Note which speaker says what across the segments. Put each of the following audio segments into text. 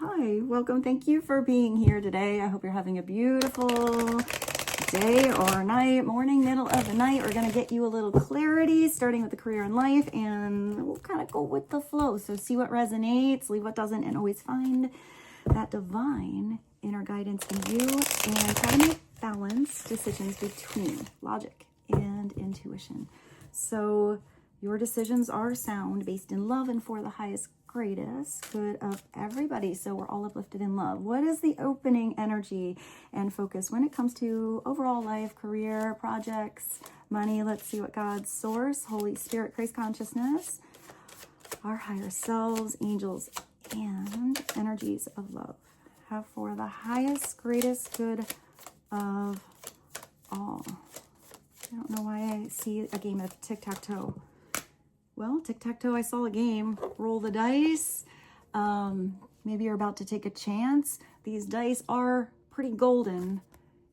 Speaker 1: Hi, welcome. Thank you for being here today. I hope you're having a beautiful day or night, morning, middle of the night. We're going to get you a little clarity, starting with the career and life, and we'll kind of go with the flow. So see what resonates, leave what doesn't, and always find that divine inner guidance in you and try to make balanced decisions between logic and intuition. So your decisions are sound, based in love, and for the highest, greatest good of everybody. So we're all uplifted in love. What is the opening energy and focus when it comes to overall life, career, projects, money? Let's see what God's source, Holy Spirit, Christ consciousness, our higher selves, angels, and energies of love have for the highest, greatest good of all. I don't know why I see a game of tic-tac-toe. Well, tic-tac-toe, I saw a game. Roll the dice. Maybe you're about to take a chance. These dice are pretty golden.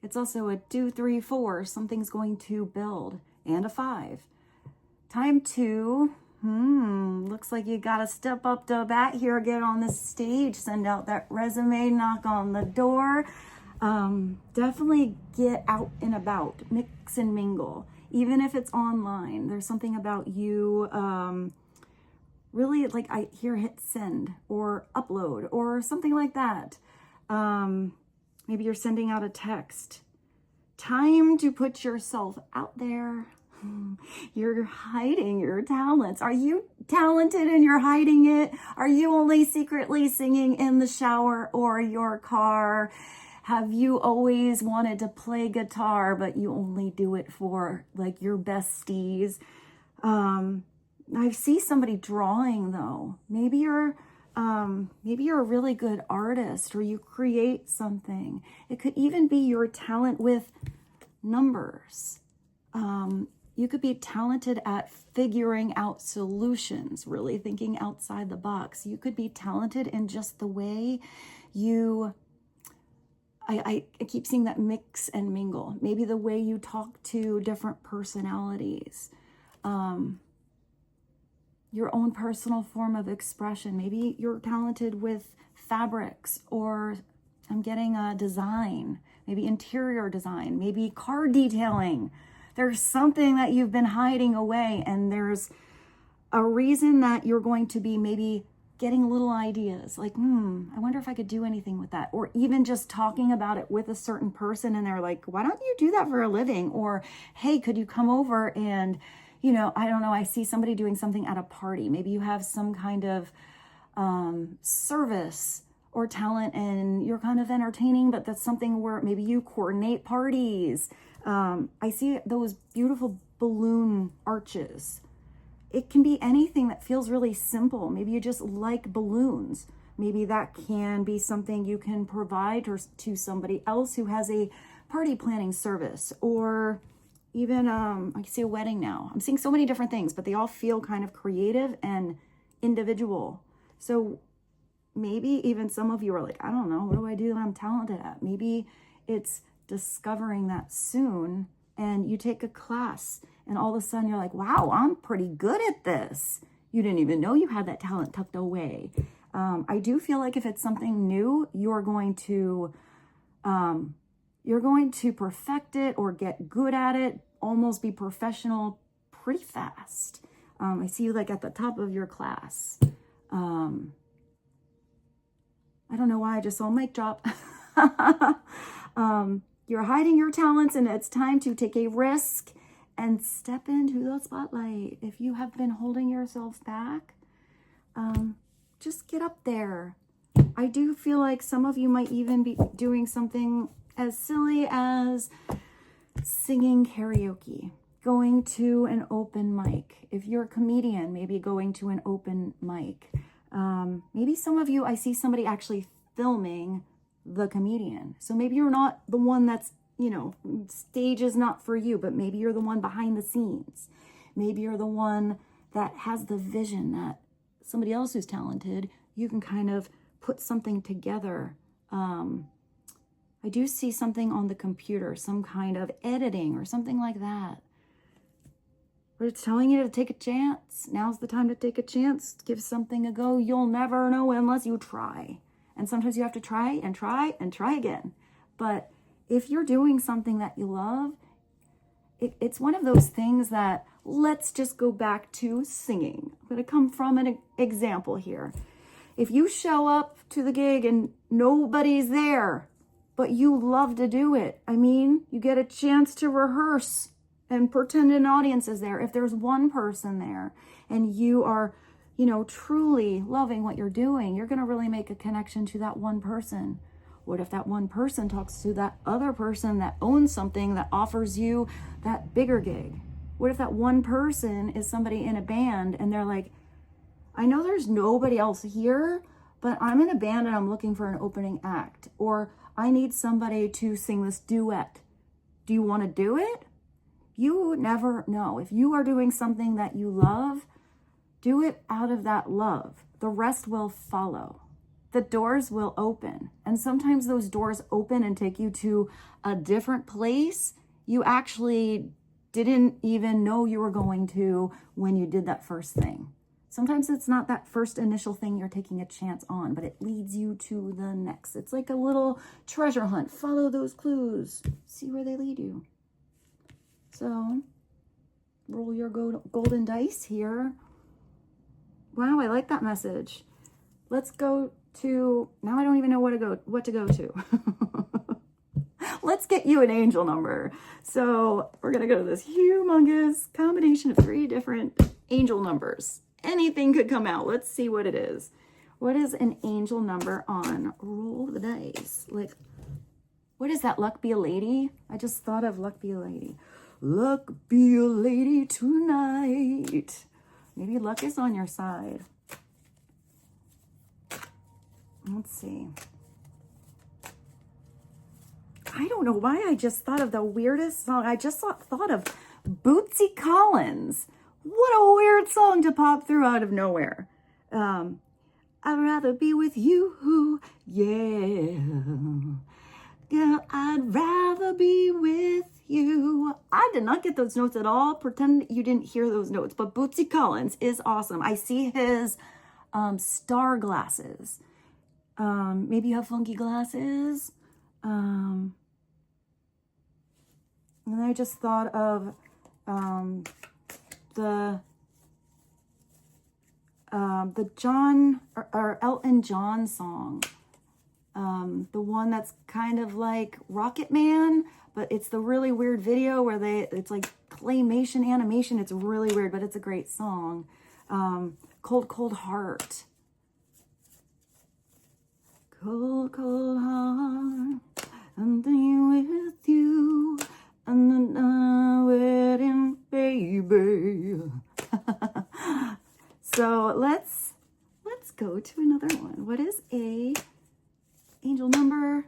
Speaker 1: It's also a 2, 3, 4. Something's going to build. And a 5. Time to, looks like you got to step up to bat here, get on the stage, send out that resume, knock on the door. Definitely get out and about, mix and mingle. Even if it's online, there's something about you, really, like I hear hit send or upload or something like that. Maybe you're sending out a text. Time to put yourself out there. You're hiding your talents. Are you talented and you're hiding it? Are you only secretly singing in the shower or your car? Have you always wanted to play guitar, but you only do it for like your besties? I see somebody drawing though. Maybe you're a really good artist, or you create something. It could even be your talent with numbers. You could be talented at figuring out solutions, really thinking outside the box. You could be talented in just the way you I keep seeing that mix and mingle. Maybe the way you talk to different personalities, your own personal form of expression. Maybe you're talented with fabrics, or I'm getting a design, maybe interior design, maybe car detailing. There's something that you've been hiding away, and there's a reason that you're going to be maybe getting little ideas like, I wonder if I could do anything with that. Or even just talking about it with a certain person and they're like, why don't you do that for a living? Or, hey, could you come over and, I don't know, I see somebody doing something at a party. Maybe you have some kind of service or talent and you're kind of entertaining, but that's something where maybe you coordinate parties. I see those beautiful balloon arches. It can be anything that feels really simple. Maybe you just like balloons. Maybe that can be something you can provide to somebody else who has a party planning service, or even, I see a wedding now. I'm seeing so many different things, but they all feel kind of creative and individual. So maybe even some of you are like, I don't know, what do I do that I'm talented at? Maybe it's discovering that soon, and you take a class and all of a sudden you're like, wow, I'm pretty good at this. You didn't even know you had that talent tucked away. I do feel like if it's something new, you're going to perfect it or get good at it, almost be professional pretty fast. I see you like at the top of your class. I don't know why I just saw a mic drop. You're hiding your talents, and it's time to take a risk and step into the spotlight. If you have been holding yourselves back, just get up there. I do feel like some of you might even be doing something as silly as singing karaoke, going to an open mic. If you're a comedian, maybe going to an open mic. Maybe some of you, I see somebody actually filming the comedian. So maybe you're not the one that's, stage is not for you, but maybe you're the one behind the scenes. Maybe you're the one that has the vision that somebody else who's talented, you can kind of put something together. I do see something on the computer, some kind of editing or something like that. But it's telling you to take a chance. Now's the time to take a chance. Give something a go. You'll never know unless you try. And sometimes you have to try and try and try again. But if you're doing something that you love, it's one of those things that, let's just go back to singing. I'm going to come from an example here. If you show up to the gig and nobody's there, but you love to do it, I mean, you get a chance to rehearse and pretend an audience is there. If there's one person there and you are, you know, truly loving what you're doing, you're going to really make a connection to that one person. What if that one person talks to that other person that owns something that offers you that bigger gig? What if that one person is somebody in a band and they're like, I know there's nobody else here, but I'm in a band and I'm looking for an opening act, or I need somebody to sing this duet. Do you want to do it? You never know. If you are doing something that you love, do it out of that love. The rest will follow. The doors will open. And sometimes those doors open and take you to a different place you actually didn't even know you were going to when you did that first thing. Sometimes it's not that first initial thing you're taking a chance on, but it leads you to the next. It's like a little treasure hunt. Follow those clues. See where they lead you. So, roll your golden dice here. Wow, I like that message. Let's go to, now I don't even know what to go to. Let's get you an angel number. So we're going to go to this humongous combination of 3 different angel numbers. Anything could come out. Let's see what it is. What is an angel number on roll the dice? Like, what is that? Luck be a lady? I just thought of luck be a lady. Luck be a lady tonight. Maybe luck is on your side. Let's see. I don't know why I just thought of the weirdest song. I just thought of Bootsy Collins. What a weird song to pop through out of nowhere. I'd rather be with you, yeah. Girl, I'd rather be with you. I did not get those notes at all. Pretend you didn't hear those notes. But Bootsy Collins is awesome. I see his star glasses. Maybe you have funky glasses. And I just thought of the John or Elton John song. The one that's kind of like Rocket Man, but it's the really weird video where it's like claymation animation. It's really weird, but it's a great song. Cold, Cold Heart. Cold, cold heart, and then with you, and the wedding, baby. So let's go to another one. What is a angel number?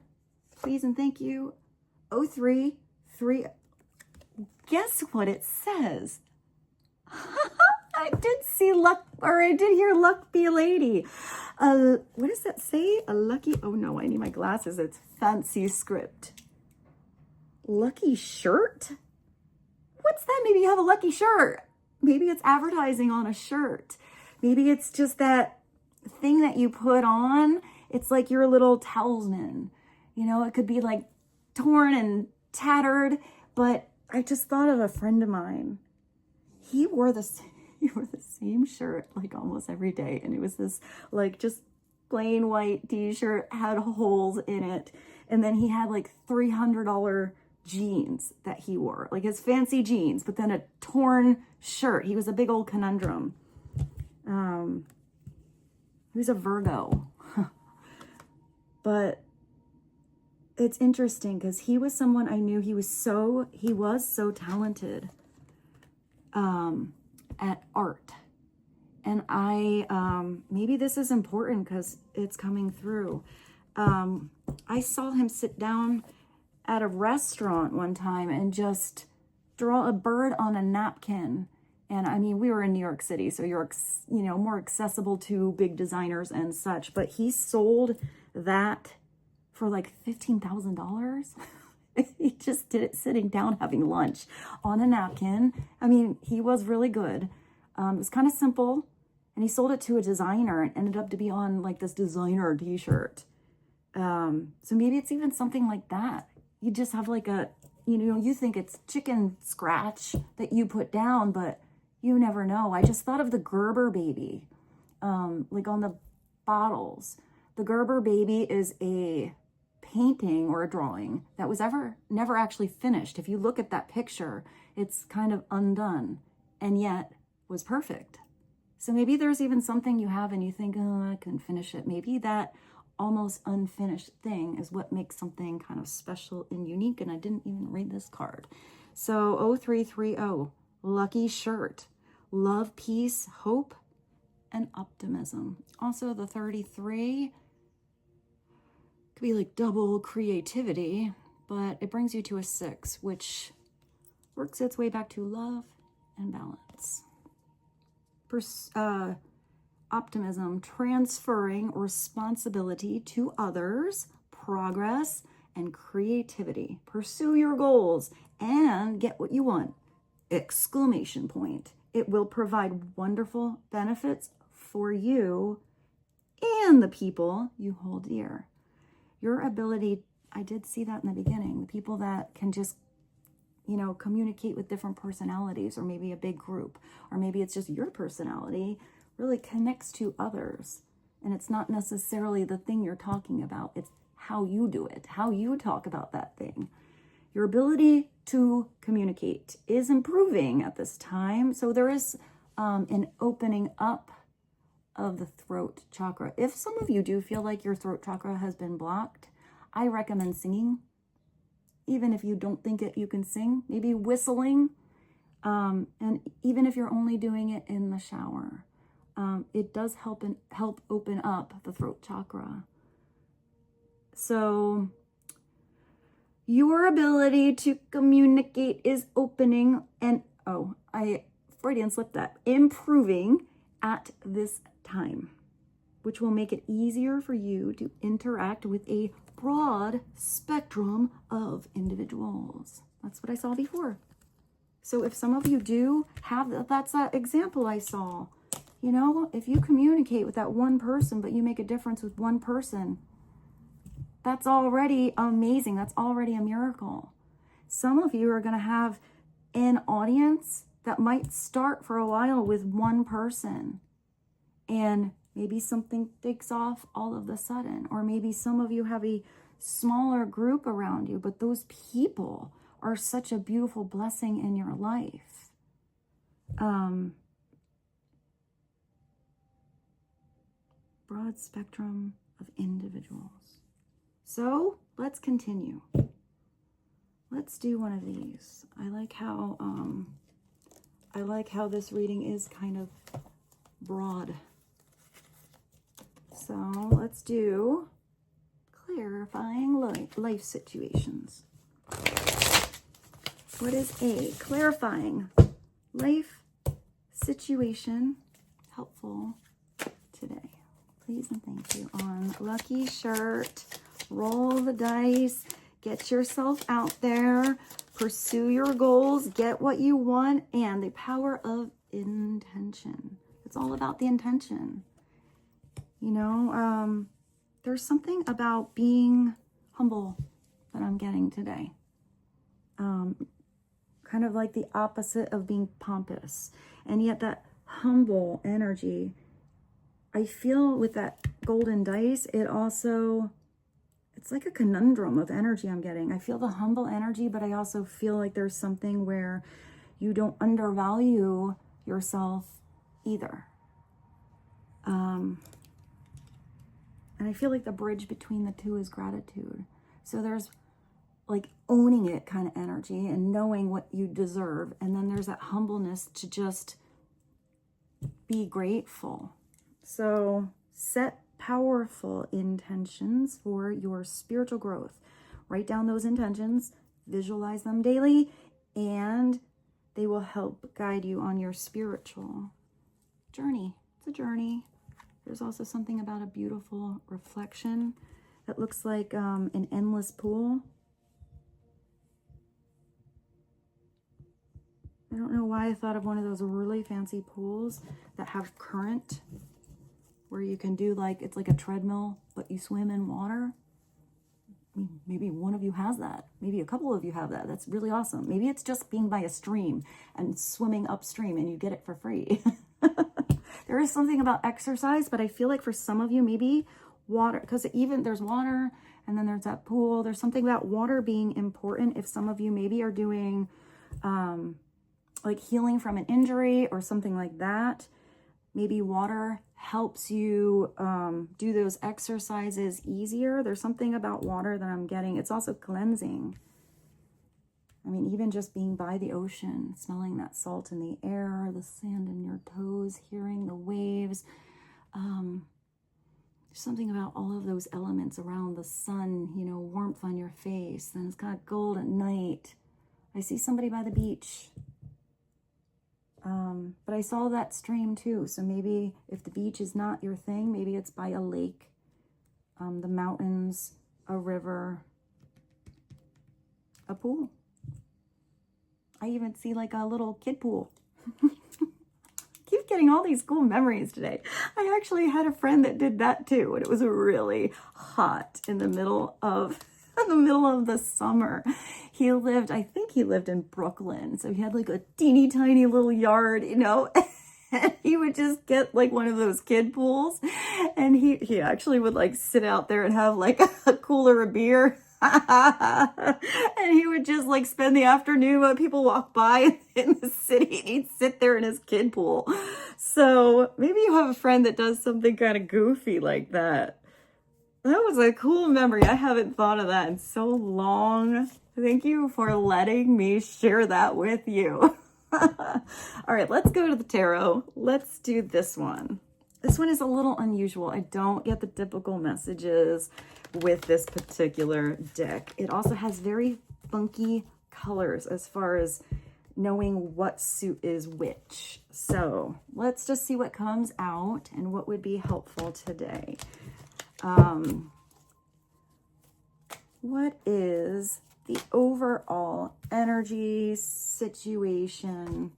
Speaker 1: Please and thank you. 033. Guess what it says? I did see luck, or I did hear luck be a lady. What does that say? A lucky, oh no, I need my glasses. It's fancy script. Lucky shirt? What's that? Maybe you have a lucky shirt. Maybe it's advertising on a shirt. Maybe it's just that thing that you put on. It's like your little talisman. You know, it could be like torn and tattered, but I just thought of a friend of mine. He wore the same shirt like almost every day. And it was this like just plain white t-shirt, had holes in it. And then he had like $300 jeans that he wore, like his fancy jeans, but then a torn shirt. He was a big old conundrum. He was a Virgo. But it's interesting because he was someone I knew. He was so talented at art. And maybe this is important because it's coming through. I saw him sit down at a restaurant one time and just draw a bird on a napkin. And I mean, we were in New York City, so you're, more accessible to big designers and such. But he sold that for like $15,000. He just did it sitting down having lunch on a napkin. I mean, he was really good. It was kind of simple. And he sold it to a designer and ended up to be on like this designer t-shirt. So maybe it's even something like that. You just have like a, you think it's chicken scratch that you put down, but you never know. I just thought of the Gerber baby, like on the bottles. The Gerber baby is a painting or a drawing that was never actually finished. If you look at that picture, it's kind of undone and yet was perfect. So maybe there's even something you have and you think, oh, I couldn't finish it. Maybe that almost unfinished thing is what makes something kind of special and unique. And I didn't even read this card. So 0330, lucky shirt, love, peace, hope, and optimism. Also the 33 could be like double creativity, but it brings you to a 6, which works its way back to love and balance. Optimism, transferring responsibility to others, progress, and creativity. Pursue your goals and get what you want! Exclamation point. It will provide wonderful benefits for you and the people you hold dear. Your ability, I did see that in the beginning, the people that can just, communicate with different personalities, or maybe a big group, or maybe it's just your personality, really connects to others. And it's not necessarily the thing you're talking about. It's how you do it, how you talk about that thing. Your ability to communicate is improving at this time. So there is an opening up of the throat chakra. If some of you do feel like your throat chakra has been blocked, I recommend singing. Even if you don't think you can sing, maybe whistling. And even if you're only doing it in the shower, it does help open up the throat chakra. So your ability to communicate is opening and, I Freudian slipped that, improving at this time, which will make it easier for you to interact with a broad spectrum of individuals. That's what I saw before. So if some of you do have, that's that example I saw. If you communicate with that one person, but you make a difference with one person, that's already amazing. That's already a miracle. Some of you are going to have an audience that might start for a while with one person, and maybe something takes off all of a sudden. Or maybe some of you have a smaller group around you, but those people are such a beautiful blessing in your life. Broad spectrum of individuals. So let's continue. Let's do one of these. I like how this reading is kind of broad. So let's do clarifying life situations. What is a clarifying life situation helpful today? Please and thank you. On lucky shirt, roll the dice, get yourself out there, pursue your goals, get what you want, and the power of intention. It's all about the intention. There's something about being humble that I'm getting today. Kind of like the opposite of being pompous. And yet that humble energy, I feel with that golden dice, it's like a conundrum of energy I'm getting. I feel the humble energy, but I also feel like there's something where you don't undervalue yourself either. And I feel like the bridge between the two is gratitude. So there's like owning it kind of energy and knowing what you deserve. And then there's that humbleness to just be grateful. So set powerful intentions for your spiritual growth. Write down those intentions, visualize them daily, and they will help guide you on your spiritual journey. It's a journey. There's also something about a beautiful reflection that looks like an endless pool. I don't know why I thought of one of those really fancy pools that have current, where you can do it's like a treadmill, but you swim in water. maybe one of you has that. Maybe a couple of you have that. That's really awesome. Maybe it's just being by a stream and swimming upstream and you get it for free. There is something about exercise, but I feel like for some of you, maybe water, because even there's water and then there's that pool. There's something about water being important. If some of you maybe are doing like healing from an injury or something like that, maybe water helps you do those exercises easier. There's something about water that I'm getting. It's also cleansing. I mean, even just being by the ocean, smelling that salt in the air, the sand in your toes, hearing the waves. There's something about all of those elements around the sun, you know, warmth on your face. Then it's got gold at night. I see somebody by the beach. But I saw that stream too. So maybe if the beach is not your thing, maybe it's by a lake, the mountains, a river, a pool. I even see like a little kid pool. Keep getting all these cool memories today. I actually had a friend that did that too, and it was really hot in the middle of the summer. He lived, I think he lived in Brooklyn. So he had like a teeny tiny little yard, you know, and he would just get like one of those kid pools. And he actually would like sit out there and have like a cooler of beer. And he would just like spend the afternoon when people walk by in the city and he'd sit there in his kid pool. So maybe you have a friend that does something kind of goofy like that. That was a cool memory. I haven't thought of that in so long. Thank you for letting me share that with you. All right, let's go to the tarot. Let's do this one. This one is a little unusual. I don't get the typical messages with this particular deck. It also has very funky colors as far as knowing what suit is which. So let's just see what comes out and what would be helpful today. What is the overall energy situation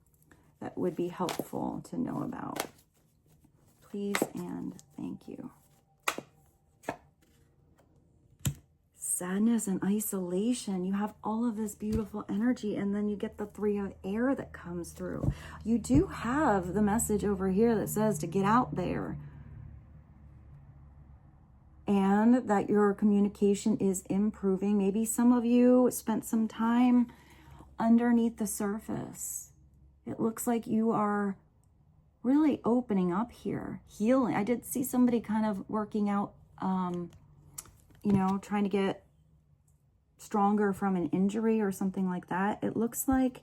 Speaker 1: that would be helpful to know about? Please and thank you. Sadness and isolation. You have all of this beautiful energy, and then you get the 3 of air that comes through. You do have the message over here that says to get out there, and that your communication is improving. Maybe some of you spent some time underneath the surface. It looks like you are really opening up here, healing. I did see somebody kind of working out, you know, trying to get stronger from an injury or something like that. It looks like,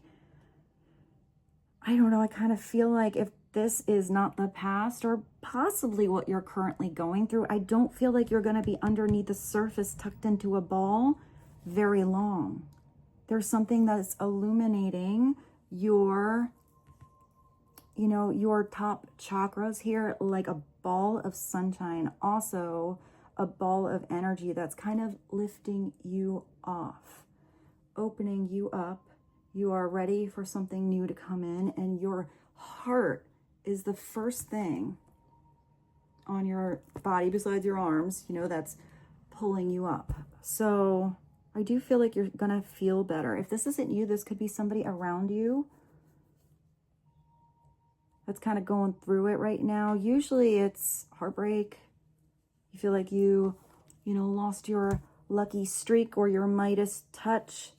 Speaker 1: I don't know, I kind of feel like if this is not the past or possibly what you're currently going through, I don't feel like you're going to be underneath the surface tucked into a ball very long. There's something that's illuminating your, you know, your top chakras here, like a ball of sunshine, also a ball of energy that's kind of lifting you off, opening you up. You are ready for something new to come in, and your heart is the first thing on your body besides your arms, you know, that's pulling you up. So I do feel like you're gonna feel better. If this isn't you, this could be somebody around you that's kind of going through it right now. Usually it's heartbreak. You feel like you know, lost your lucky streak or your Midas touch.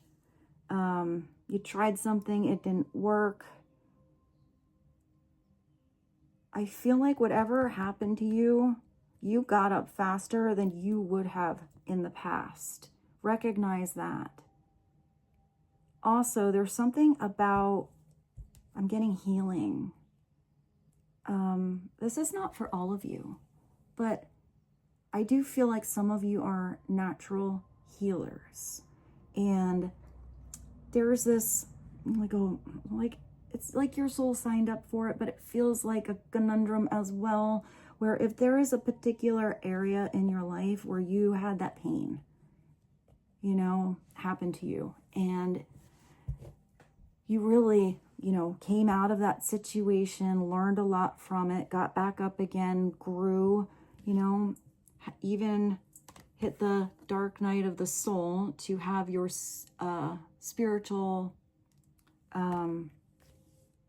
Speaker 1: You tried something, it didn't work. I feel like whatever happened to you, you got up faster than you would have in the past. Recognize that. Also, there's something about, I'm getting healing. This is not for all of you, but I do feel like some of you are natural healers. And there's this, like it's like your soul signed up for it, but it feels like a conundrum as well, where if there is a particular area in your life where you had that pain, you know, happen to you, and you really, you know, came out of that situation, learned a lot from it, got back up again, grew, you know, even hit the dark night of the soul to have your spiritual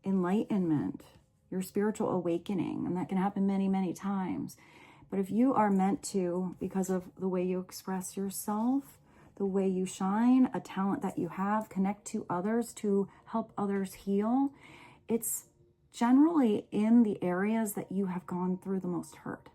Speaker 1: enlightenment, your spiritual awakening. And that can happen many, many times. But if you are meant to, because of the way you express yourself, the way you shine, a talent that you have, connect to others to help others heal, it's generally in the areas that you have gone through the most hurt.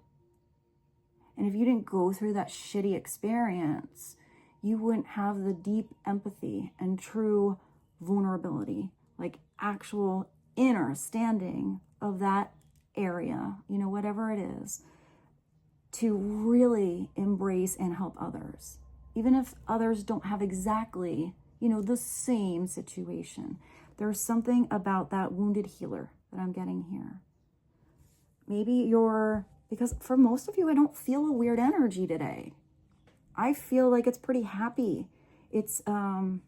Speaker 1: And if you didn't go through that shitty experience, you wouldn't have the deep empathy and true vulnerability, like actual inner standing of that area, you know, whatever it is, to really embrace and help others. Even if others don't have exactly, you know, the same situation. There's something about that wounded healer that I'm getting here. Maybe because for most of you, I don't feel a weird energy today. I feel like it's pretty happy. It's kind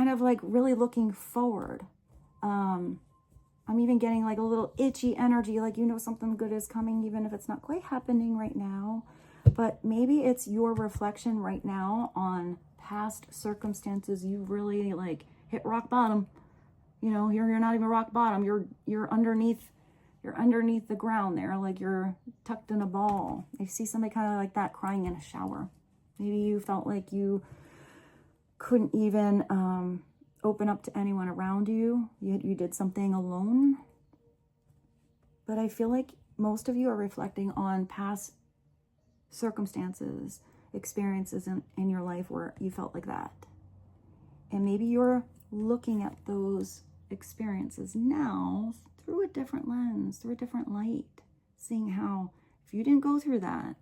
Speaker 1: of like really looking forward. I'm even getting like a little itchy energy, like, you know, something good is coming, even if it's not quite happening right now. But maybe it's your reflection right now on past circumstances. You really like hit rock bottom. You know, you're not even rock bottom. You're underneath the ground there, like you're tucked in a ball. I see somebody kind of like that crying in a shower. Maybe you felt like you couldn't even open up to anyone around you. You did something alone. But I feel like most of you are reflecting on past circumstances, experiences in your life where you felt like that. And maybe you're looking at those experiences now through a different lens, through a different light, seeing how if you didn't go through that,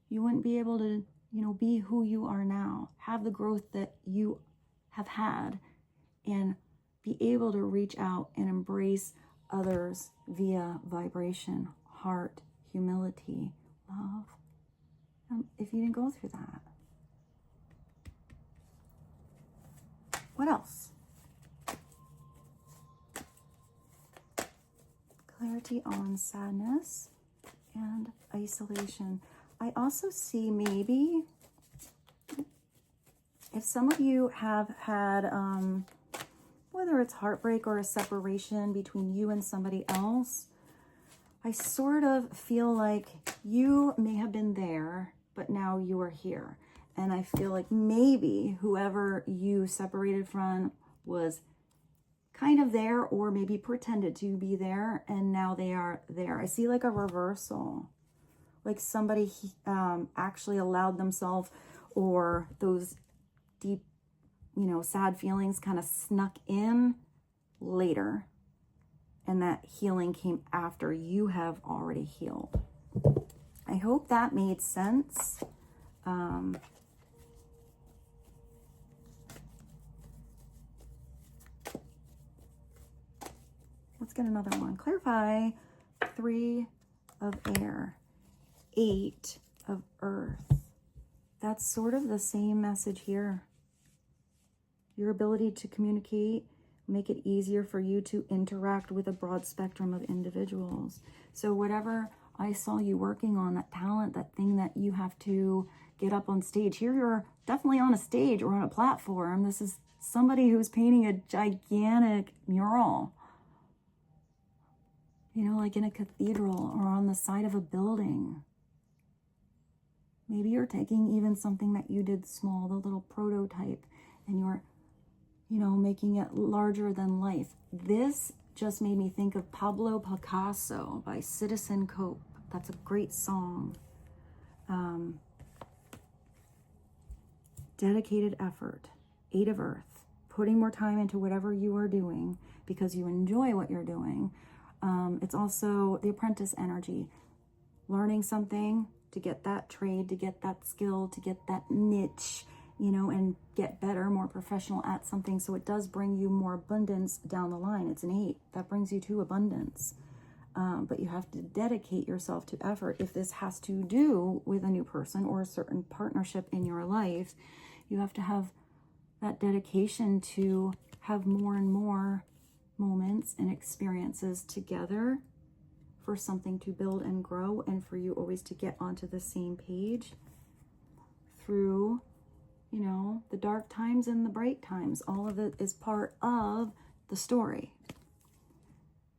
Speaker 1: you wouldn't be able to, you know, be who you are now, have the growth that you have had, and be able to reach out and embrace others via vibration, heart, humility, love. If you didn't go through that. What else? Clarity on sadness and isolation. I also see maybe if some of you have had, whether it's heartbreak or a separation between you and somebody else, I sort of feel like you may have been there, but now you are here. And I feel like maybe whoever you separated from was kind of there, or maybe pretended to be there, and now they are there. I see like a reversal, like somebody actually allowed themselves, or those deep, you know, sad feelings kind of snuck in later, and that healing came after you have already healed. I hope that made sense. Let's get another one. Clarify 3 of air, 8 of earth. That's sort of the same message here. Your ability to communicate, make it easier for you to interact with a broad spectrum of individuals. So whatever I saw you working on, that talent, that thing that you have to get up on stage. Here you're definitely on a stage or on a platform. This is somebody who's painting a gigantic mural. You know, like in a cathedral or on the side of a building. Maybe you're taking even something that you did small, the little prototype, and you're, you know, making it larger than life. This just made me think of Pablo Picasso by Citizen Cope. That's a great song. Dedicated effort, 8 of earth, putting more time into whatever you are doing because you enjoy what you're doing. It's also the apprentice energy, learning something to get that trade, to get that skill, to get that niche, you know, and get better, more professional at something. So it does bring you more abundance down the line. It's an 8 that brings you to abundance. But you have to dedicate yourself to effort. If this has to do with a new person or a certain partnership in your life, you have to have that dedication to have more and more moments and experiences together for something to build and grow, and for you always to get onto the same page through, you know, the dark times and the bright times. All of it is part of the story.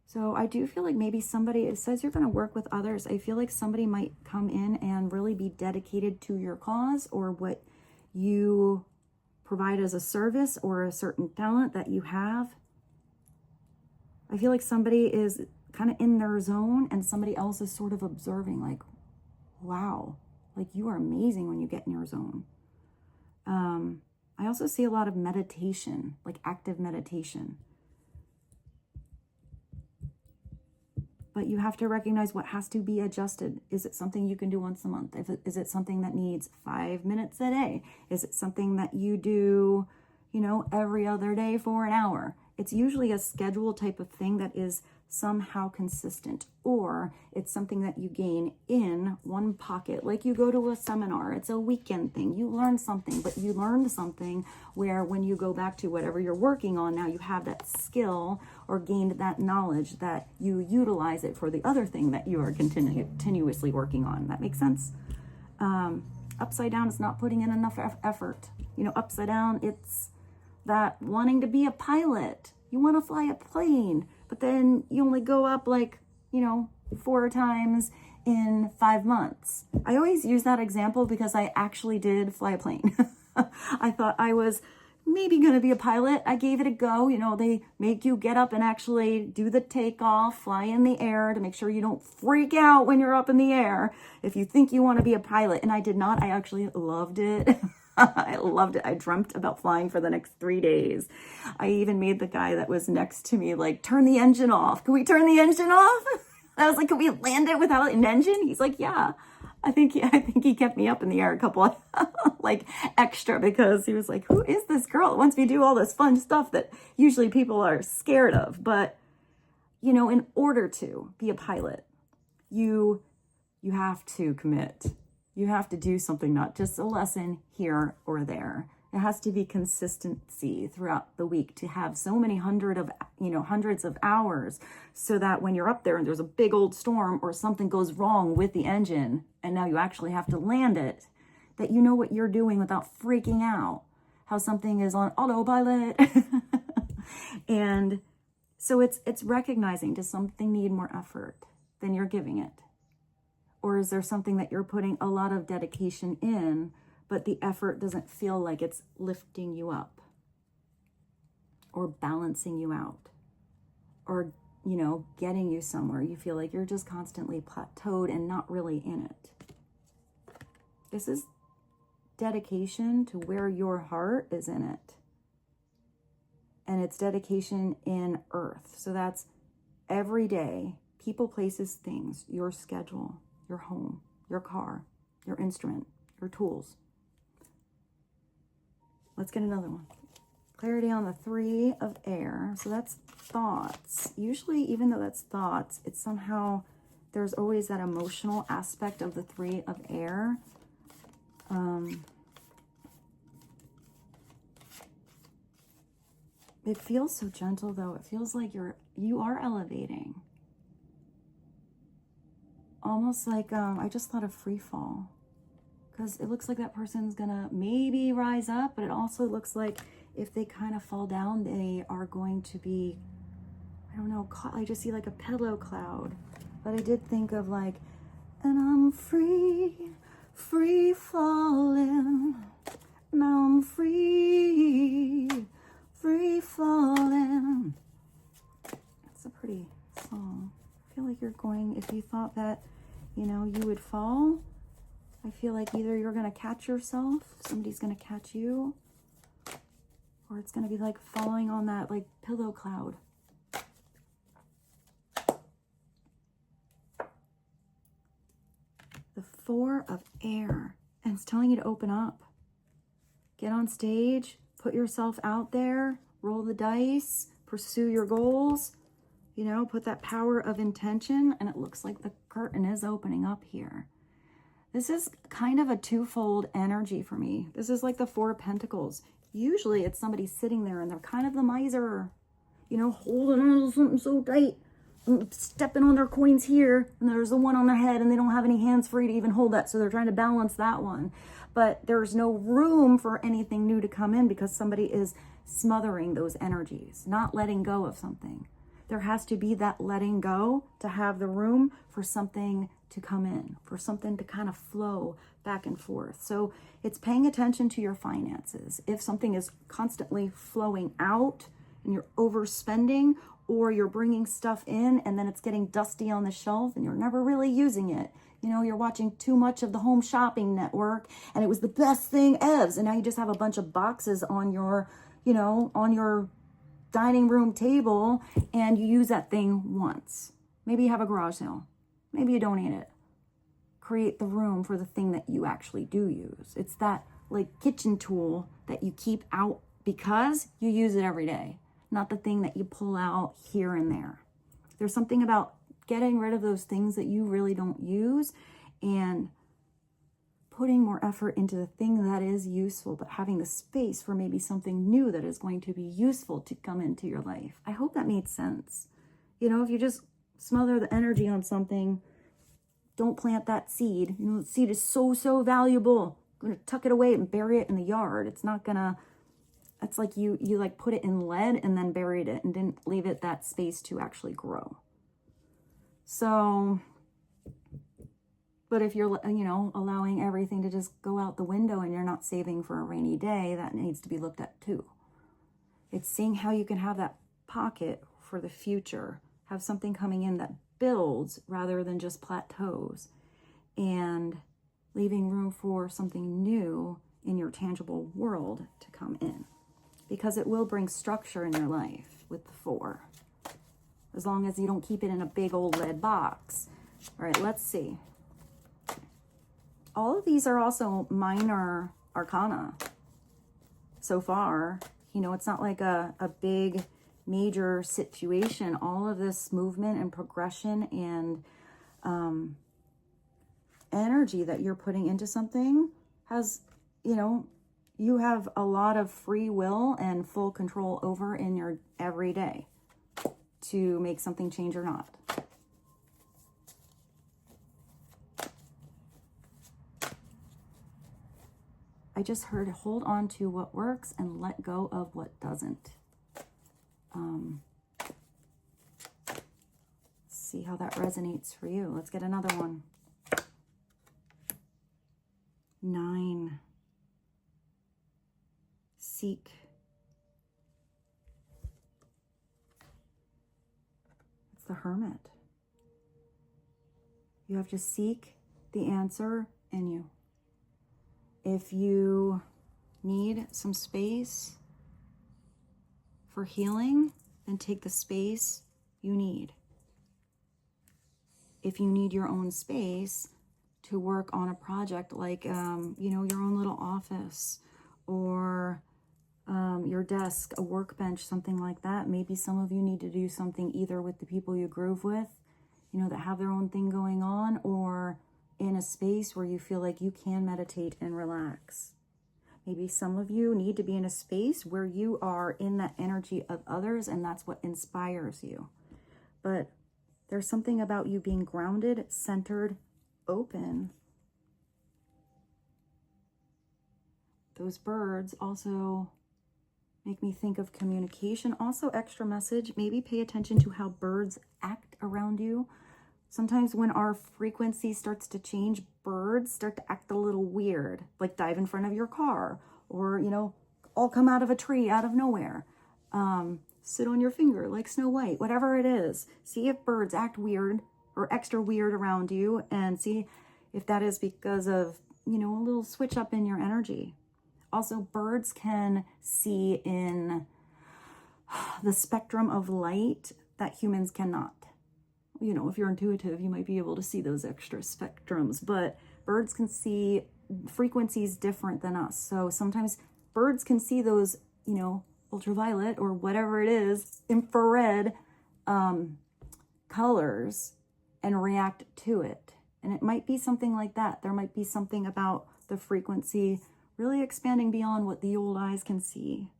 Speaker 1: So I do feel like maybe somebody, it says you're going to work with others. I feel like somebody might come in and really be dedicated to your cause or what you provide as a service or a certain talent that you have. I feel like somebody is kind of in their zone and somebody else is sort of observing, like, wow, like you are amazing when you get in your zone. I also see a lot of meditation, like active meditation. But you have to recognize what has to be adjusted. Is it something you can do once a month? Is it something that needs 5 minutes a day? Is it something that you do, you know, every other day for an hour? It's usually a schedule type of thing that is somehow consistent, or it's something that you gain in one pocket. Like you go to a seminar, it's a weekend thing. You learn something, but you learned something where when you go back to whatever you're working on now, you have that skill or gained that knowledge that you utilize it for the other thing that you are continuously working on. That makes sense? Upside down is not putting in enough effort. You know, upside down, it's that wanting to be a pilot. You want to fly a plane, but then you only go up like, you know, 4 times in 5 months. I always use that example because I actually did fly a plane. I thought I was maybe going to be a pilot. I gave it a go. You know, they make you get up and actually do the takeoff, fly in the air to make sure you don't freak out when you're up in the air if you think you want to be a pilot. And I did not. I actually loved it. I loved it. I dreamt about flying for the next 3 days. I even made the guy that was next to me like, turn the engine off. Can we turn the engine off? I was like, can we land it without an engine? He's like, yeah. I think he kept me up in the air a couple of, like extra, because he was like, who is this girl that wants me to do all this fun stuff that usually people are scared of? But, you know, in order to be a pilot, you have to commit. You have to do something, not just a lesson here or there. It has to be consistency throughout the week to have so many hundreds of hours, so that when you're up there and there's a big old storm or something goes wrong with the engine and now you actually have to land it, that you know what you're doing without freaking out, how something is on autopilot. And so it's recognizing, does something need more effort than you're giving it? Or is there something that you're putting a lot of dedication in, but the effort doesn't feel like it's lifting you up or balancing you out or, you know, getting you somewhere? You feel like you're just constantly plateaued and not really in it. This is dedication to where your heart is in it. And it's dedication in earth. So that's every day, people, places, things, your schedule, your home, your car, your instrument, your tools. Let's get another one. Clarity on the 3 of air. So that's thoughts. Usually, even though that's thoughts, it's somehow, there's always that emotional aspect of the 3 of air. It feels so gentle though. It feels like you are elevating. Almost like, I just thought of free fall, because it looks like that person's gonna maybe rise up, but it also looks like if they kind of fall down, they are going to be, I don't know, I just see like a pillow cloud. But I did think of like, and I'm free falling, now I'm free falling. That's a pretty song. I feel like you're going, if you thought that, you know, you would fall, I feel like either you're going to catch yourself, somebody's going to catch you, or it's going to be like falling on that like pillow cloud. The 4 of air, and it's telling you to open up. Get on stage, put yourself out there, roll the dice, pursue your goals. You know, put that power of intention, and it looks like the curtain is opening up here. This is kind of a twofold energy for me. This is like the 4 of Pentacles. Usually it's somebody sitting there and they're kind of the miser, you know, holding on to something so tight. stepping on their coins here, and there's the one on their head, and they don't have any hands free to even hold that, so they're trying to balance that one. But there's no room for anything new to come in because somebody is smothering those energies, not letting go of something. There has to be that letting go to have the room for something to come in, for something to kind of flow back and forth. So it's paying attention to your finances. If something is constantly flowing out and you're overspending, or you're bringing stuff in and then it's getting dusty on the shelf and you're never really using it. You know, you're watching too much of the Home Shopping Network and it was the best thing ever. And now you just have a bunch of boxes on your, you know, on your dining room table, and you use that thing once. Maybe you have a garage sale. Maybe you donate it. Create the room for the thing that you actually do use. It's that like kitchen tool that you keep out because you use it every day, not the thing that you pull out here and there. There's something about getting rid of those things that you really don't use and putting more effort into the thing that is useful, but having the space for maybe something new that is going to be useful to come into your life. I hope that made sense. You know, if you just smother the energy on something, don't plant that seed. You know, the seed is so valuable. I'm going to tuck it away and bury it in the yard. It's not going to, it's like you like put it in lead and then buried it and didn't leave it that space to actually grow. So, but if you're, you know, allowing everything to just go out the window and you're not saving for a rainy day, that needs to be looked at too. It's seeing how you can have that pocket for the future, have something coming in that builds rather than just plateaus, and leaving room for something new in your tangible world to come in, because it will bring structure in your life with the 4, as long as you don't keep it in a big old lead box. All right, let's see. All of these are also minor arcana so far. You know, it's not like a big major situation. All of this movement and progression and energy that you're putting into something has, you know, you have a lot of free will and full control over in your everyday to make something change or not. I just heard hold on to what works and let go of what doesn't. See how that resonates for you. Let's get another one. 9. Seek. It's the Hermit. You have to seek the answer in you. If you need some space for healing, then take the space you need. If you need your own space to work on a project like, you know, your own little office or your desk, a workbench, something like that, maybe some of you need to do something either with the people you groove with, you know, that have their own thing going on, or in a space where you feel like you can meditate and relax. Maybe some of you need to be in a space where you are in that energy of others and that's what inspires you. But there's something about you being grounded, centered, open. Those birds also make me think of communication. Also, extra message, maybe pay attention to how birds act around you. Sometimes when our frequency starts to change, birds start to act a little weird, like dive in front of your car, or, you know, all come out of a tree out of nowhere. Sit on your finger like Snow White, whatever it is. See if birds act weird or extra weird around you, and see if that is because of, you know, a little switch up in your energy. Also, birds can see in the spectrum of light that humans cannot. You know, if you're intuitive, you might be able to see those extra spectrums, but birds can see frequencies different than us. So sometimes birds can see those, you know, ultraviolet or whatever it is, infrared colors and react to it. And it might be something like that. There might be something about the frequency really expanding beyond what the old eyes can see.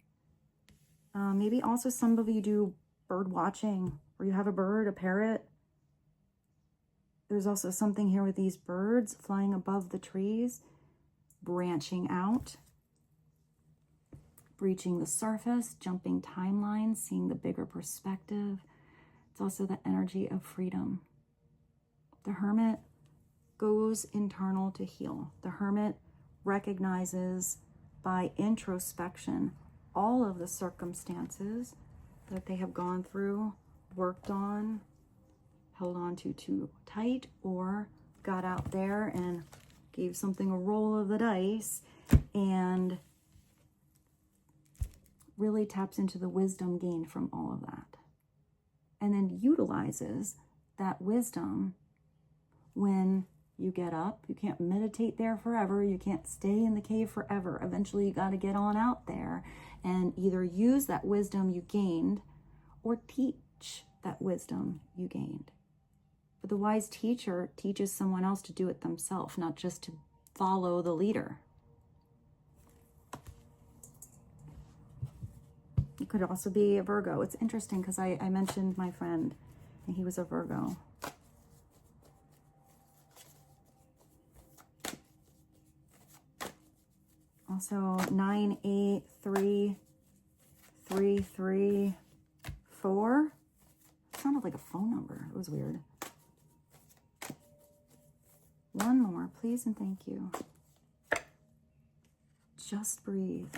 Speaker 1: Maybe also some of you do bird watching or you have a bird, a parrot. There's also something here with these birds flying above the trees, branching out, breaching the surface, jumping timelines, seeing the bigger perspective. It's also the energy of freedom. The hermit goes internal to heal. The hermit recognizes by introspection all of the circumstances that they have gone through, worked on, held on to too tight, or got out there and gave something a roll of the dice, and really taps into the wisdom gained from all of that. And then utilizes that wisdom when you get up. You can't meditate there forever. You can't stay in the cave forever. Eventually you got to get on out there and either use that wisdom you gained or teach that wisdom you gained. But the wise teacher teaches someone else to do it themselves, not just to follow the leader. You could also be a Virgo. It's interesting because I mentioned my friend and he was a Virgo. Also 983334. It sounded like a phone number. It was weird. One more, please and thank you. Just breathe.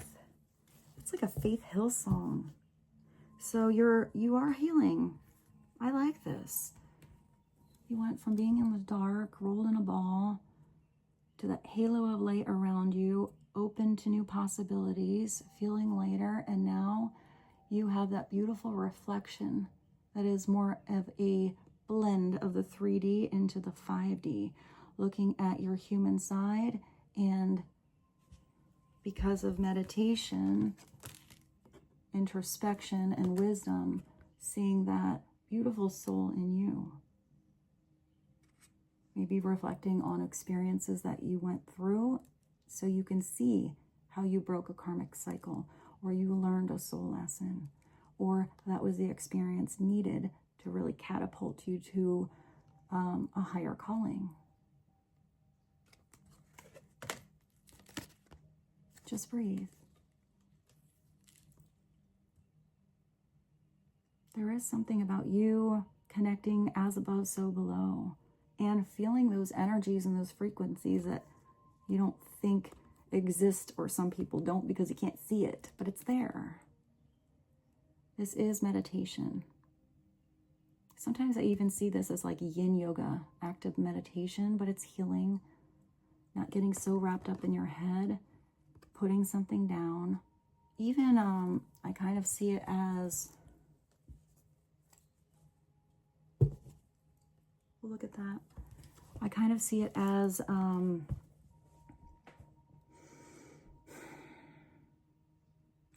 Speaker 1: It's like a Faith Hill song. So you are healing. I like this. You went from being in the dark, rolled in a ball, to that halo of light around you, open to new possibilities, feeling lighter, and now you have that beautiful reflection that is more of a blend of the 3D into the 5D, looking at your human side, and because of meditation, introspection, and wisdom, seeing that beautiful soul in you. Maybe reflecting on experiences that you went through so you can see how you broke a karmic cycle, or you learned a soul lesson, or that was the experience needed to really catapult you to a higher calling. Just breathe. There is something about you connecting as above, so below, and feeling those energies and those frequencies that you don't think exist, or some people don't because you can't see it, but it's there. This is meditation. Sometimes I even see this as like yin yoga, active meditation, but it's healing, not getting so wrapped up in your head, putting something down. Even I kind of see it as, look at that. I kind of see it as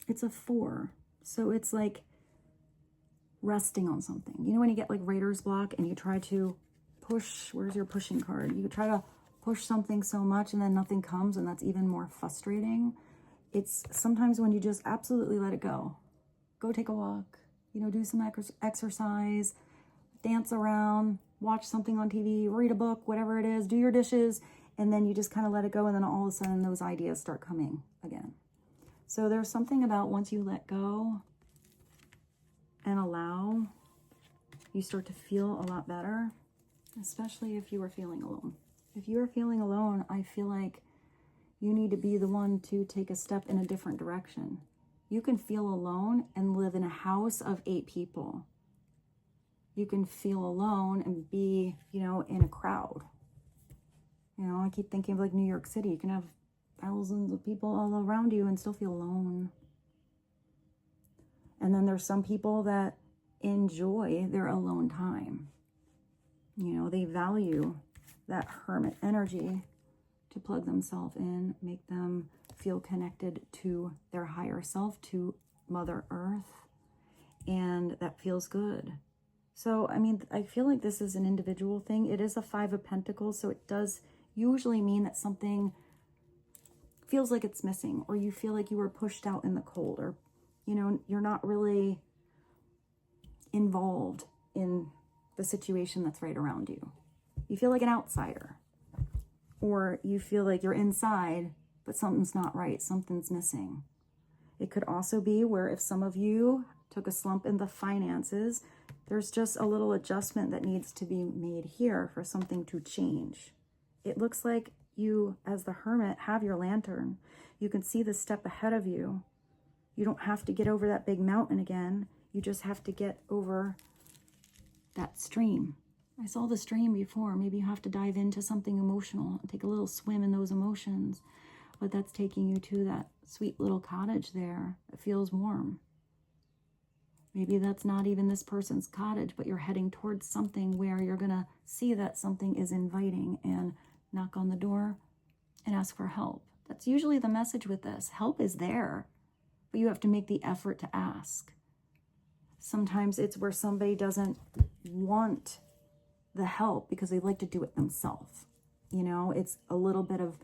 Speaker 1: it's a 4. So it's like resting on something. You know when you get like writer's block and you try to push, where's your pushing card? You try to push something so much and then nothing comes, and that's even more frustrating. It's sometimes when you just absolutely let it go. Go take a walk, you know, do some exercise, dance around, watch something on TV, read a book, whatever it is, do your dishes, and then you just kind of let it go, and then all of a sudden those ideas start coming again. So there's something about once you let go and allow, you start to feel a lot better, especially if you are feeling alone. If you are feeling alone, I feel like you need to be the one to take a step in a different direction. You can feel alone and live in a house of 8 people. You can feel alone and be, you know, in a crowd. You know, I keep thinking of like New York City. You can have thousands of people all around you and still feel alone. And then there's some people that enjoy their alone time. You know, they value that hermit energy to plug themselves in, make them feel connected to their higher self, to Mother Earth, and that feels good. So, I mean, I feel like this is an individual thing. It is a 5 of Pentacles, so it does usually mean that something feels like it's missing, or you feel like you were pushed out in the cold, or, you know, you're not really involved in the situation that's right around you. You feel like an outsider, or you feel like you're inside, but something's not right, something's missing. It could also be where if some of you took a slump in the finances, there's just a little adjustment that needs to be made here for something to change. It looks like you, as the hermit, have your lantern. You can see the step ahead of you. You don't have to get over that big mountain again. You just have to get over that stream. I saw the stream before. Maybe you have to dive into something emotional and take a little swim in those emotions. But that's taking you to that sweet little cottage there. It feels warm. Maybe that's not even this person's cottage, but you're heading towards something where you're going to see that something is inviting and knock on the door and ask for help. That's usually the message with this. Help is there, but you have to make the effort to ask. Sometimes it's where somebody doesn't want the help because they like to do it themselves. You know, it's a little bit of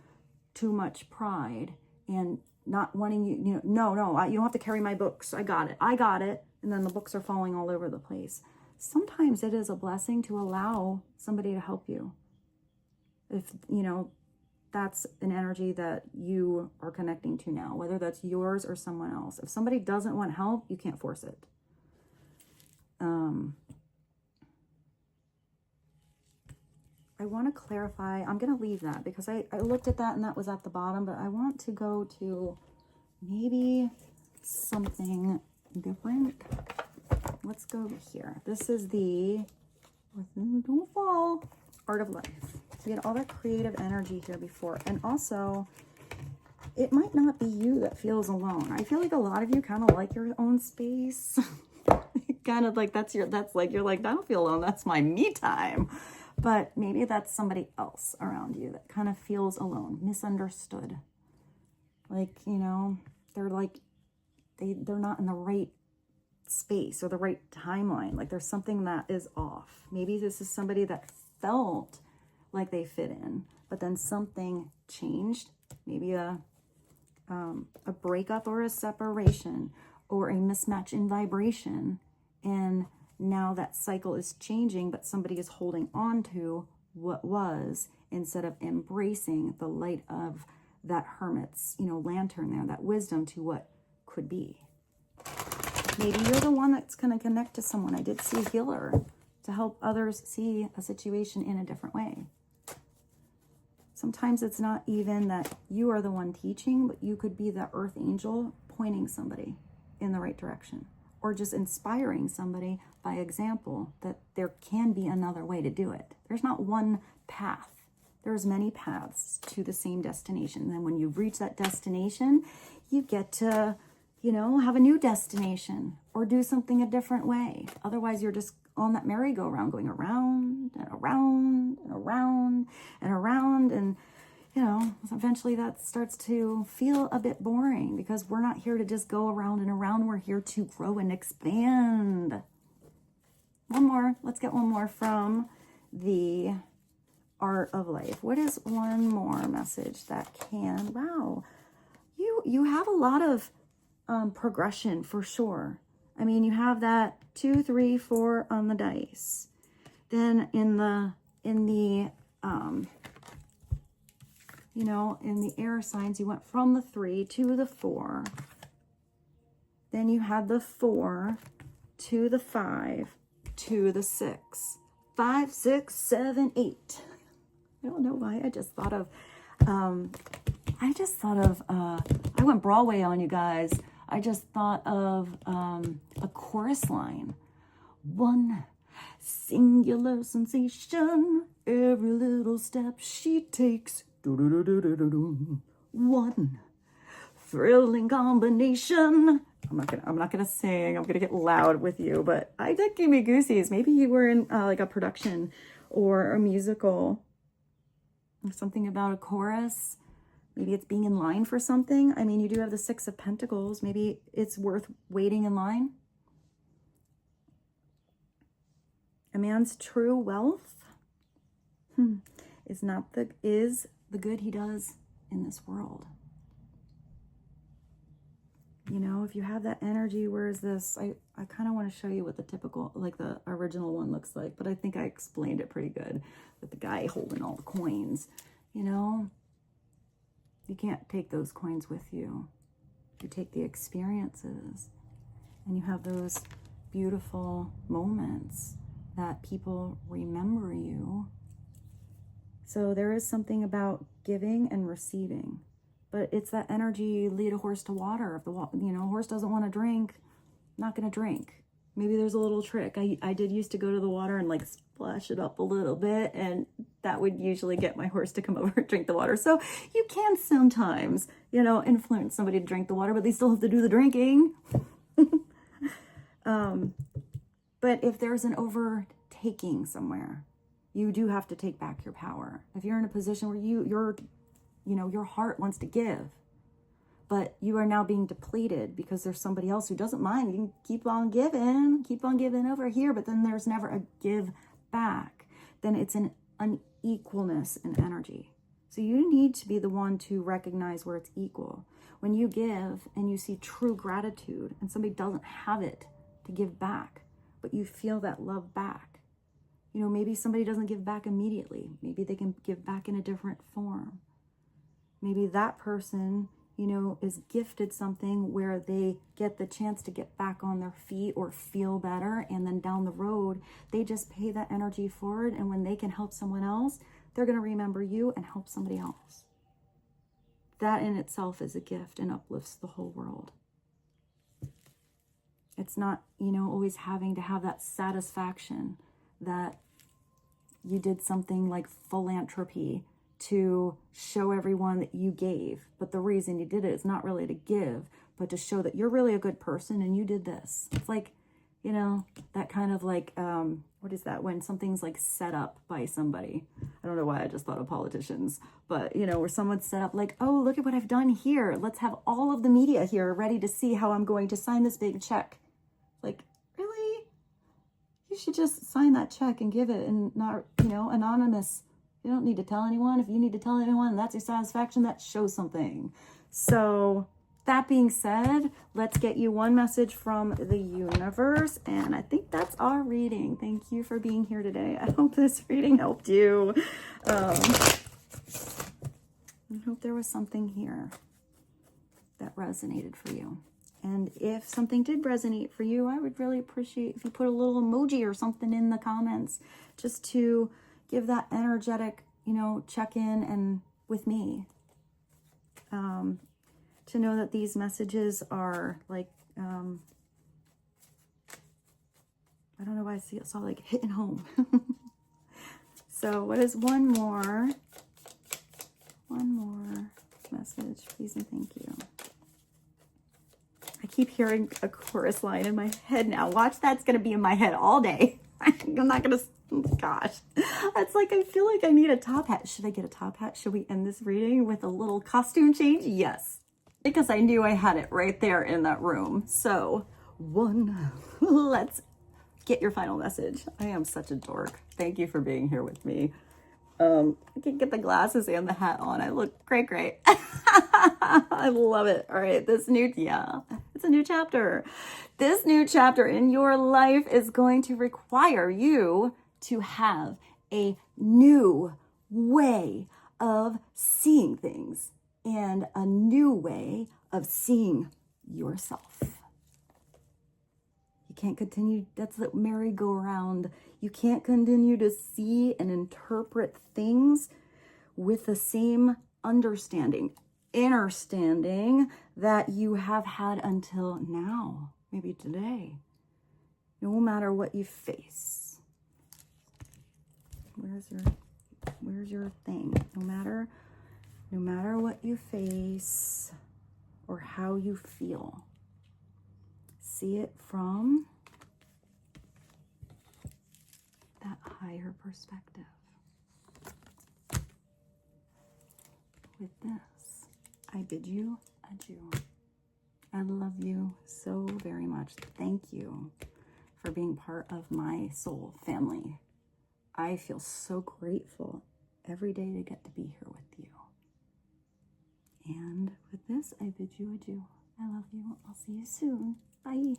Speaker 1: too much pride and not wanting you, no, you don't have to carry my books. I got it. And then the books are falling all over the place. Sometimes it is a blessing to allow somebody to help you. If, that's an energy that you are connecting to now, whether that's yours or someone else. If somebody doesn't want help, you can't force it. I want to clarify. I'm going to leave that because I looked at that and that was at the bottom, but I want to go to maybe something different. Let's go here. This is the don't fall art of life. So we had all that creative energy here before. And also, it might not be you that feels alone. I feel like a lot of you kind of like your own space. Kind of like you're like, I don't feel alone. That's my me time. But maybe that's somebody else around you that kind of feels alone, misunderstood. Like, they're like, they're not in the right space or the right timeline. Like there's something that is off. Maybe this is somebody that felt like they fit in, but then something changed. Maybe a breakup or a separation or a mismatch in vibration. And now that cycle is changing, but somebody is holding on to what was instead of embracing the light of that hermit's, lantern there, that wisdom to what could be. Maybe you're the one that's going to connect to someone. I did see a healer to help others see a situation in a different way. Sometimes it's not even that you are the one teaching, but you could be the earth angel pointing somebody in the right direction, or just inspiring somebody by example that there can be another way to do it. There's not one path. There's many paths to the same destination. And then when you reach that destination, you get to, have a new destination or do something a different way. Otherwise, you're just on that merry-go-round going around and around and around and around. And, eventually that starts to feel a bit boring because we're not here to just go around and around. We're here to grow and expand. One more. Let's get one more from the Art of Life. What is one more message that can, wow, you have a lot of progression for sure. I mean, you have that 2, 3, 4 on the dice. Then in the air signs, you went from the 3 to the 4. Then you had the 4 to the 5 to the 6. 5, 6, 7, 8. I don't know why. I just thought of I went Broadway on you guys. I just thought of a chorus line. One singular sensation, every little step she takes. One thrilling combination. I'm not gonna sing. I'm gonna get loud with you, but I did give me goosies. Maybe you were in like a production or a musical. Something about a chorus. Maybe it's being in line for something. I mean, you do have the 6 of Pentacles. Maybe it's worth waiting in line. A man's true wealth is the good he does in this world. You know, if you have that energy, where is this? I kind of want to show you what the typical, like the original one looks like, but I think I explained it pretty good with the guy holding all the coins. You know, you can't take those coins with you. You take the experiences, and you have those beautiful moments that people remember you. So there is something about giving and receiving. But it's that energy, lead a horse to water. If the horse doesn't want to drink, not going to drink. Maybe there's a little trick. I did used to go to the water and like splash it up a little bit, and that would usually get my horse to come over and drink the water. So you can sometimes, influence somebody to drink the water, but they still have to do the drinking. But if there's an overtaking somewhere, you do have to take back your power. If you're in a position where your heart wants to give, but you are now being depleted because there's somebody else who doesn't mind. You can keep on giving over here, but then there's never a give back. Then it's an unequalness in energy. So you need to be the one to recognize where it's equal. When you give and you see true gratitude and somebody doesn't have it to give back, but you feel that love back. Maybe somebody doesn't give back immediately. Maybe they can give back in a different form. Maybe that person, is gifted something where they get the chance to get back on their feet or feel better. And then down the road, they just pay that energy forward. And when they can help someone else, they're going to remember you and help somebody else. That in itself is a gift and uplifts the whole world. It's not, always having to have that satisfaction that you did something like philanthropy to show everyone that you gave. But the reason you did it is not really to give, but to show that you're really a good person and you did this. It's like, that kind of like, what is that? When something's like set up by somebody. I don't know why I just thought of politicians, but where someone's set up like, oh, look at what I've done here. Let's have all of the media here ready to see how I'm going to sign this big check. Like, really? You should just sign that check and give it and not, anonymous. You don't need to tell anyone. If you need to tell anyone, that's your satisfaction. That shows something. So that being said, let's get you one message from the universe. And I think that's our reading. Thank you for being here today. I hope this reading helped you. I hope there was something here that resonated for you. And if something did resonate for you, I would really appreciate if you put a little emoji or something in the comments just to give that energetic, check-in and with me. To know that these messages are like, I don't know why I saw like hitting home. So what is one more message, please and thank you. I keep hearing a chorus line in my head now. Watch, that's going to be in my head all day. I'm not going to, gosh. It's like, I feel like I need a top hat. Should I get a top hat? Should we end this reading with a little costume change? Yes. Because I knew I had it right there in that room. So, let's get your final message. I am such a dork. Thank you for being here with me. I can get the glasses and the hat on. I look great. I love it. All right, it's a new chapter. This new chapter in your life is going to require you to have a new way of seeing things and a new way of seeing yourself. You can't continue, that's the merry-go-round. You can't continue to see and interpret things with the same understanding, that you have had until now, maybe today. No matter what you face. Where's your thing? No matter what you face or how you feel. See it from that higher perspective. With this, I bid you adieu. I love you so very much. Thank you for being part of my soul family. I feel so grateful every day to get to be here with you. And with this, I bid you adieu. I love you. I'll see you soon. Bye.